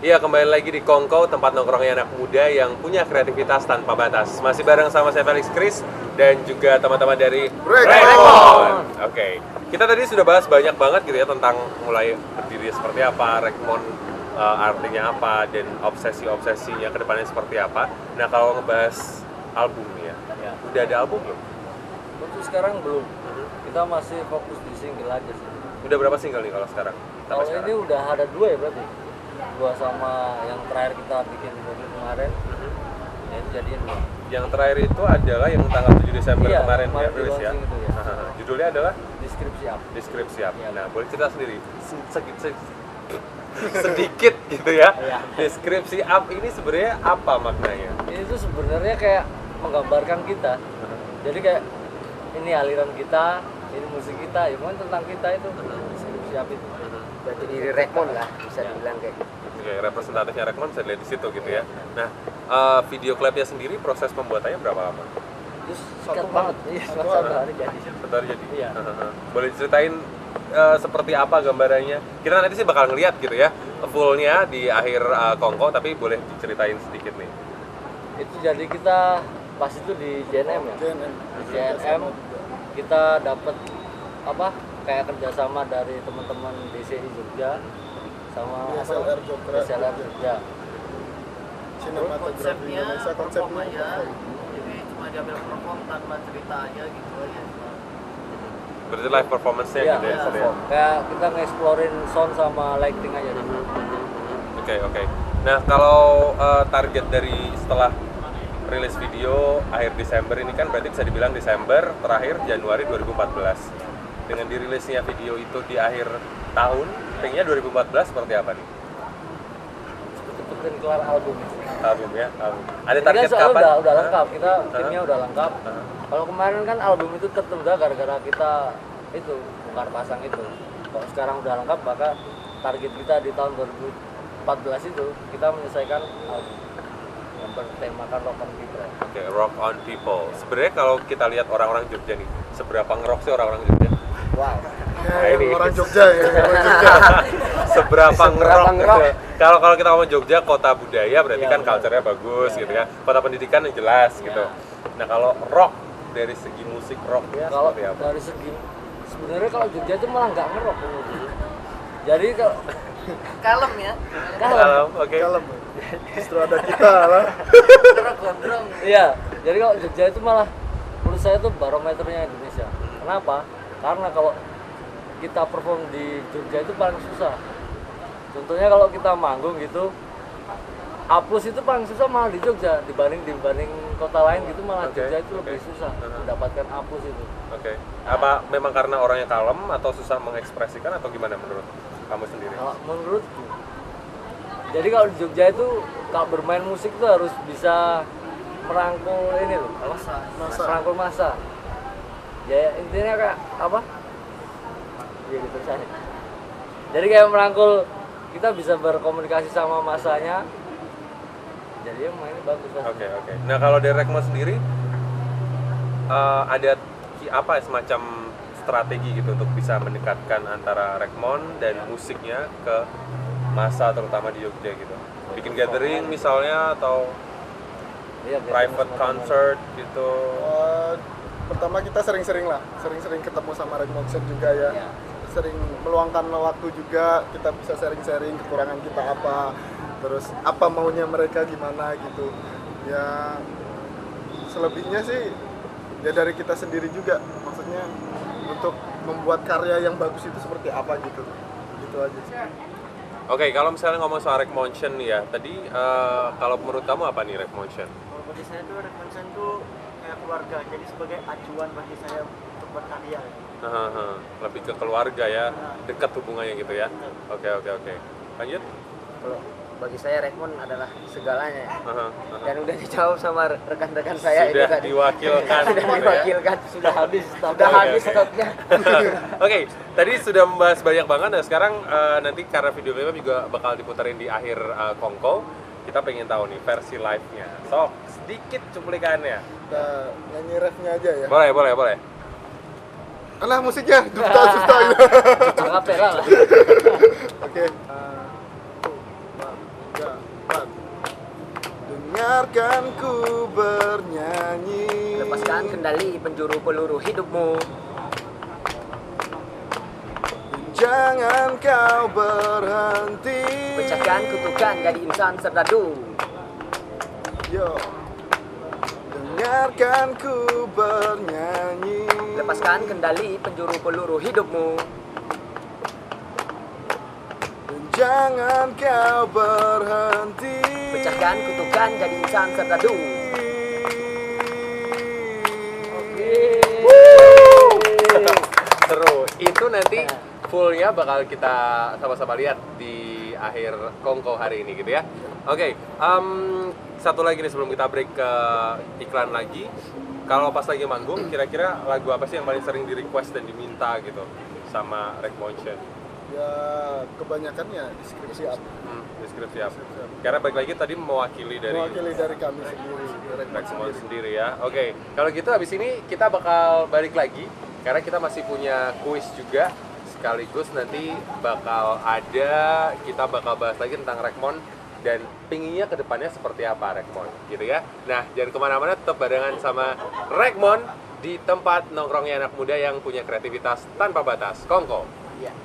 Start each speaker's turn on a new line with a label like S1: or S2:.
S1: Iya, kembali lagi di Kongko, tempat nongkrongnya anak muda yang punya kreativitas tanpa batas. Masih bareng sama saya Felix Chris dan juga teman-teman dari Rekmon. Oke, kita tadi sudah bahas banyak banget gitu ya tentang mulai berdiri seperti apa, Rekmon artinya apa, dan obsesi-obsesinya ke depannya seperti apa. Nah, kalau ngebahas album nih ya, udah ada album belum?
S2: Untuk sekarang belum. Kita masih fokus di single aja sih.
S1: Udah berapa single nih kalau sekarang?
S2: Kalau ini udah ada 2 ya berarti. 2 sama yang terakhir kita bikin di mobil kemarin. Ya itu jadinya 2.
S1: Yang terakhir itu adalah yang tanggal 7 Desember kemarin ya, rilis ya.
S2: Itu ya.
S1: Judulnya adalah
S2: Deskripsi apa?
S1: Deskripsi apa.
S2: Ya.
S1: Nah, boleh cerita sendiri sedikit gitu ya.
S2: Ya.
S1: Deskripsi up ini sebenarnya apa maknanya?
S2: Ini tuh sebenarnya kayak menggambarkan kita. Jadi kayak ini aliran kita, ini musik kita, ya pokoknya tentang kita itu. Deskripsi apa itu.
S3: Berarti diri Rekmon lah, bisa dibilang kayak gitu.
S1: Oke, representatifnya Rekmon bisa dilihat di situ gitu ya. Nah, video klipnya sendiri proses pembuatannya berapa lama?
S2: Terus sikat banget. Iya, satu hari jadi.
S1: Satu hari jadi?
S2: Iya.
S1: Boleh ceritain seperti apa gambarannya? Kita nanti sih bakal ngeliat gitu ya, fullnya di akhir Kongko, tapi boleh diceritain sedikit nih.
S2: Itu jadi kita pas itu di JNM ya. Di JNM kita dapat apa? Kayak kerjasama dari teman-teman DCI Jogja sama
S4: DSLR Jogja.
S2: DSLR Jogja.
S4: Sinematografi Indonesia konsepnya
S5: aja, jadi cuma diambil perform tanpa cerita aja gitu aja.
S1: Berarti live performance-nya
S2: Iya,
S1: gitu ya?
S2: perform. Kayak kita nge-explorein sound sama lighting aja dulu.
S1: Oke. Nah, kalau target dari setelah rilis video akhir Desember ini kan berarti bisa dibilang Desember terakhir Januari 2014. Dengan dirilisnya video itu di akhir tahun, pengennya 2014 seperti apa nih?
S2: Cepet-cepetin kelar album.
S1: Album ya, album. Ada
S2: Ini
S1: target
S2: kan soalnya
S1: kapan?
S2: udah lengkap, kita timnya udah lengkap. Kalau kemarin kan album itu tertunda gara-gara kita itu bongkar pasang itu. Kalau sekarang udah lengkap, maka target kita di tahun 2014 itu kita menyelesaikan album yang bertemakan rock on people.
S1: Oke, rock on people. Sebenarnya kalau kita lihat orang-orang Jogja nih, seberapa ngerok sih orang-orang Jogja?
S2: Wow.
S1: ini.
S4: orang Jogja ya, orang Jogja.
S1: Seberapa ngerok?
S3: ngerok?
S1: Gitu. Kalau kita ngomong Jogja kota budaya berarti
S2: Ya,
S1: kan culture-nya bagus gitu ya. Kota pendidikan yang jelas gitu. Nah, kalau rock dari segi musik rocknya
S2: Kalau
S1: seperti apa?
S2: dari segi sebenarnya kalau Jogja itu malah nggak ngerok menurutku. Jadi kalau
S5: Kalem ya,
S2: kalau
S1: Oke.
S4: Kalem. Justru ada kita lah.
S5: terus gondrong.
S2: iya, jadi kalau Jogja itu malah menurut saya itu barometernya Indonesia. Kenapa? Karena kalau kita perform di Jogja itu paling susah. Contohnya kalau kita manggung gitu, Apus itu paling susah malah di Jogja dibanding kota lain gitu, malah
S1: Oke,
S2: Jogja itu
S1: oke.
S2: lebih susah mendapatkan Apus itu.
S1: Oke. Apa memang karena orangnya kalem atau susah mengekspresikan atau gimana menurut kamu sendiri?
S2: Kalau menurutku, jadi kalau di Jogja itu kalau bermain musik itu harus bisa merangkul ini loh,
S5: Masa.
S2: merangkul massa. Ya intinya kayak apa? Ya gitu saya. Jadi kayak merangkul, kita bisa berkomunikasi sama massanya. Jadi mainnya bagus lah.
S1: Oke. Nah, kalau dari Rekmon sendiri ada apa semacam strategi gitu untuk bisa mendekatkan antara Rekmon dan musiknya ke massa terutama di Jogja gitu. Bikin gathering misalnya atau
S2: Iya, biar
S1: private
S2: sama-sama.
S1: concert gitu.
S4: Pertama kita sering-sering ketemu sama Rekmon Set juga ya.
S2: Iya.
S4: Sering meluangkan waktu juga, kita bisa sharing-sharing kekurangan kita apa, terus apa maunya mereka gimana gitu. Ya selebihnya sih ya dari kita sendiri juga, maksudnya untuk membuat karya yang bagus itu seperti apa gitu. Gitu aja sih.
S1: Oke, kalau misalnya ngomong soal Rekmontion nih ya, tadi kalau menurut kamu apa nih Rekmontion?
S5: Kalau bagi saya tuh Rekmonsen tuh kayak keluarga, jadi sebagai acuan bagi saya untuk berkarya.
S1: Lebih ke keluarga ya, dekat hubungannya gitu ya. Oke. Lanjut?
S3: Kalau bagi saya Rekmon adalah segalanya ya.
S1: Aha.
S3: Dan udah dijawab sama rekan-rekan saya ini
S1: Sudah
S3: tadi.
S1: diwakilkan.
S3: Sudah
S1: gitu ya.
S3: diwakilkan,
S2: Sudah habis,
S3: sudah
S1: Oke,
S3: habis
S1: oke.
S3: stoknya.
S1: Oke, tadi sudah membahas banyak banget. Nah, sekarang nanti karena video klipnya juga bakal diputerin di akhir Kongko, kita pengen tahu nih versi live-nya. Sok, sedikit cuplikannya.
S4: Kita nyanyi refnya aja ya.
S1: Boleh.
S4: Alah musiknya, dusta
S2: Akapela lah.
S4: Oke. dengarkan ku bernyanyi.
S3: Lepaskan kendali penjuru peluru hidupmu.
S4: Jangan kau berhenti.
S3: Pecahkan kutukan jadi insan serdadu.
S4: Yo, dengarkan ku bernyanyi.
S3: Lepaskan kendali penjuru peluru hidupmu.
S4: Jangan kau berhenti.
S3: Pecahkan kutukan jadi insan serdadu.
S1: Seru. Itu nanti fullnya bakal kita sama-sama lihat di akhir Kongko hari ini gitu ya. Oke, satu lagi nih sebelum kita break ke iklan lagi. Kalau pas lagi manggung, kira-kira lagu apa sih yang paling sering di request dan diminta gitu sama Rek Motion?
S4: Ya kebanyakan ya deskripsi up.
S1: Deskripsi apa? Karena balik lagi tadi mewakili dari
S4: kami sendiri,
S1: Rek sendiri ya. Oke, kalau gitu habis ini kita bakal balik lagi karena kita masih punya kuis juga, sekaligus nanti kita bakal bahas lagi tentang Rekmon dan pinginnya kedepannya seperti apa Rekmon gitu ya. Nah, jangan kemana-mana, tetap barengan sama Rekmon di tempat nongkrongnya anak muda yang punya kreativitas tanpa batas. Kongko.
S3: Ya.